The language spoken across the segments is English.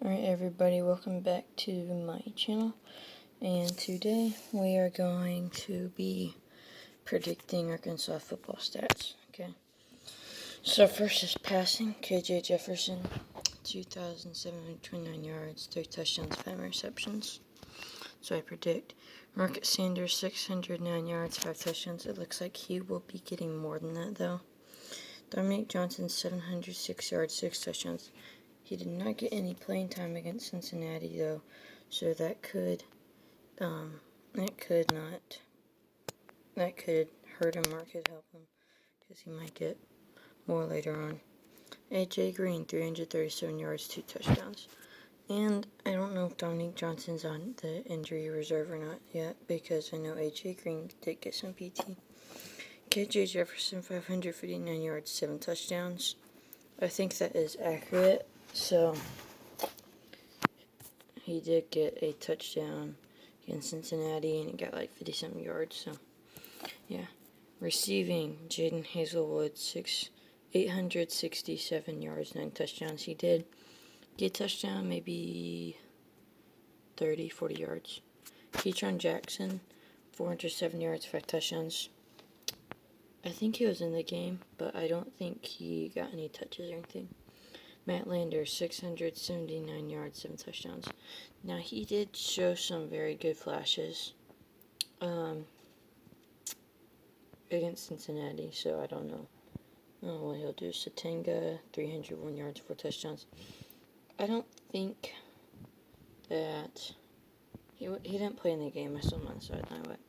Alright everybody, welcome back to my channel, and today we are going to be predicting Arkansas football stats. Okay, so first is passing. KJ Jefferson, 2,729 yards, 3 touchdowns, 5 receptions. So I predict Marcus Sanders, 609 yards, 5 touchdowns. It looks like he will be getting more than that though. Dominic Johnson, 706 yards, 6 touchdowns. He did not get any playing time against Cincinnati, though, so that could hurt him or could help him, because he might get more later on. AJ Green, 337 yards, 2 touchdowns. And I don't know if Dominic Johnson's on the injury reserve or not yet, because I know AJ Green did get some PT. KJ Jefferson, 559 yards, 7 touchdowns. I think that is accurate. So he did get a touchdown against Cincinnati, and he got like 50-something yards. So yeah, receiving Jaden Hazelwood, 867 yards, 9 touchdowns. He did get a touchdown, maybe 30, 40 yards. Keatron Jackson, 407 yards, 5 touchdowns. I think he was in the game, but I don't think he got any touches or anything. Matt Lander, 679 yards, 7 touchdowns. Now, he did show some very good flashes against Cincinnati, so I don't know what he'll do. Satenga, 301 yards, 4 touchdowns. I don't think that he didn't play in the game. I saw him on the sideline, but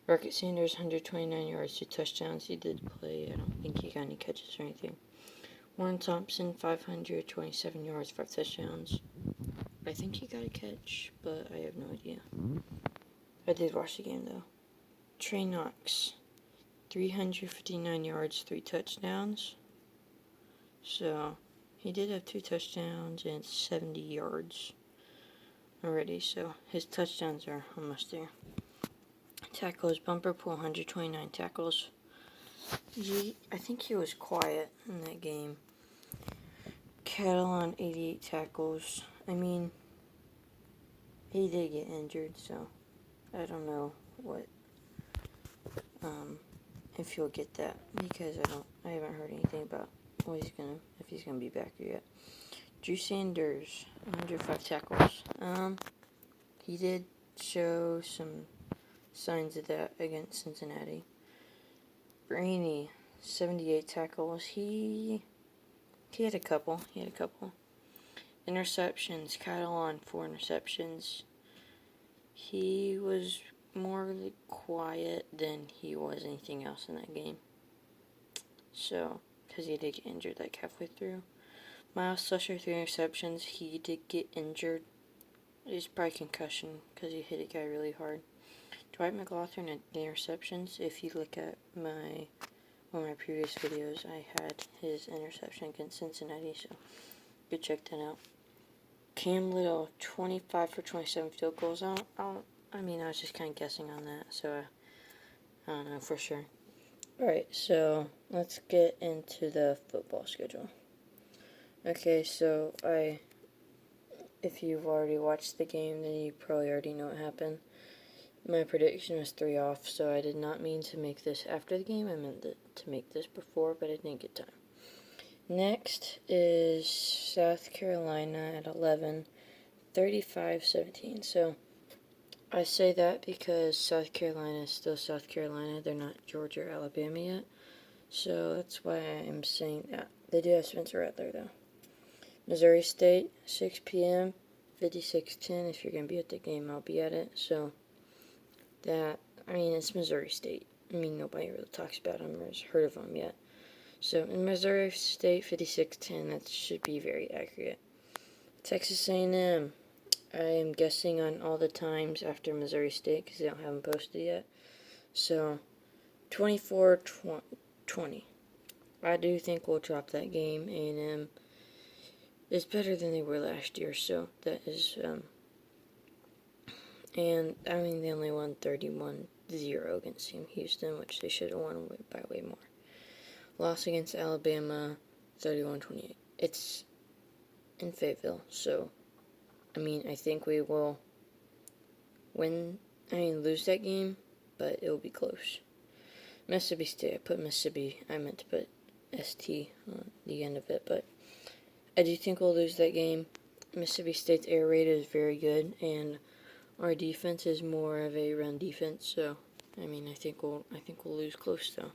Marcus Sanders, 129 yards, 2 touchdowns. He did play. I don't think he got any catches or anything. Warren Thompson, 527 yards, 5 touchdowns. I think he got a catch, but I have no idea. I did watch the game, though. Trey Knox, 359 yards, 3 touchdowns. So, he did have 2 touchdowns and 70 yards already, so his touchdowns are almost there. Tackles, Bumper Pool, 129 tackles. I think he was quiet in that game. Catalan, 88 tackles. I mean, he did get injured, so I don't know if he'll get that, because I haven't heard anything about if he's gonna be back here yet. Drew Sanders, 105 tackles. He did show some signs of that against Cincinnati. Brainy, 78 tackles. He had a couple. Interceptions. Catalan, 4 interceptions. He was more quiet than he was anything else in that game. So, because he did get injured like halfway through. Miles Slusher, 3 interceptions. He did get injured. It's probably concussion because he hit a guy really hard. Dwight McLaughlin at the interceptions. If you look at one of my previous videos, I had his interception against Cincinnati, so go check that out. Cam Little, 25 for 27 field goals. I was just kind of guessing on that, so I don't know for sure. Alright, so let's get into the football schedule. Okay, so if you've already watched the game, then you probably already know what happened. My prediction was 3 off, so I did not mean to make this after the game. I meant to make this before, but I didn't get time. Next is South Carolina at 11, 35-17. So I say that because South Carolina is still South Carolina. They're not Georgia or Alabama yet. So that's why I'm saying that. They do have Spencer Rattler, though. Missouri State, 6 p.m., 56-10. If you're going to be at the game, I'll be at it. So it's Missouri State. Nobody really talks about them or has heard of them yet. So, in Missouri State, 56-10, that should be very accurate. Texas A&M, I am guessing on all the times after Missouri State because they don't have them posted yet. So, 24-20. I do think we'll drop that game. A&M is better than they were last year, so that is, and they only won 31-0 against Sam Houston, which they should have won by way more. Loss against Alabama, 31-28. It's in Fayetteville, so I think we will lose that game, but it will be close. Mississippi State, I put Mississippi, I meant to put ST on the end of it, but I do think we'll lose that game. Mississippi State's air raid is very good, and our defense is more of a run defense, so I think we'll lose close though.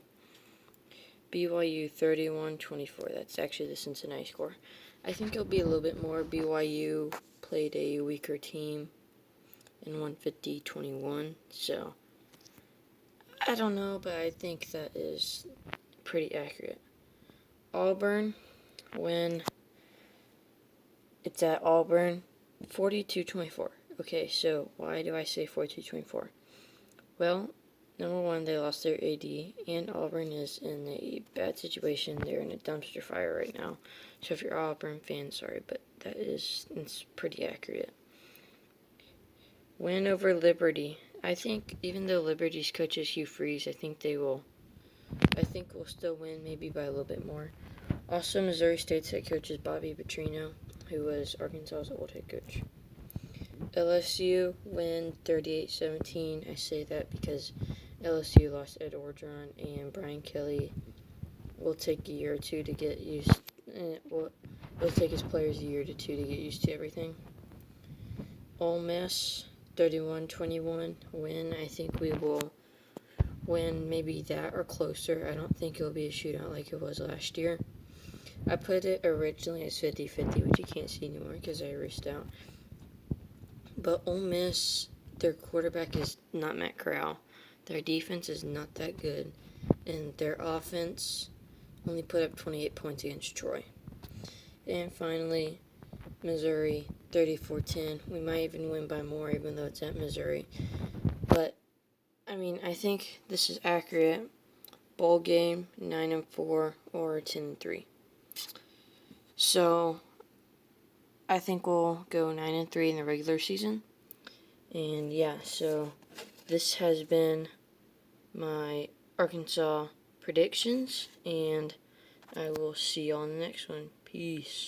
BYU 31-24. That's actually the Cincinnati score. I think it'll be a little bit more. BYU played a weaker team and won 50-21, so I don't know, but I think that is pretty accurate. Auburn, when it's at Auburn, 42-24. Okay, so why do I say 42-24? Well, number one, they lost their AD, and Auburn is in a bad situation. They're in a dumpster fire right now. So if you're an Auburn fan, sorry, but it's pretty accurate. Win over Liberty. I think even though Liberty's coach is Hugh Freeze, I think we'll still win, maybe by a little bit more. Also, Missouri State's head coach is Bobby Petrino, who was Arkansas's old head coach. LSU win 38-17. I say that because LSU lost Ed Orgeron, and Brian Kelly will take a year or two to get used. It'll take his players a year to two to get used to everything. Ole Miss 31-21 win. I think we will win maybe that or closer. I don't think it'll be a shootout like it was last year. I put it originally as 50-50, which you can't see anymore because I erased out. But Ole Miss, their quarterback is not Matt Corral. Their defense is not that good. And their offense only put up 28 points against Troy. And finally, Missouri, 34-10. We might even win by more, even though it's at Missouri. But, I think this is accurate. Bowl game, 9-4 or 10-3. So, I think we'll go 9-3 in the regular season. And yeah, so this has been my Arkansas predictions, and I will see you on the next one. Peace.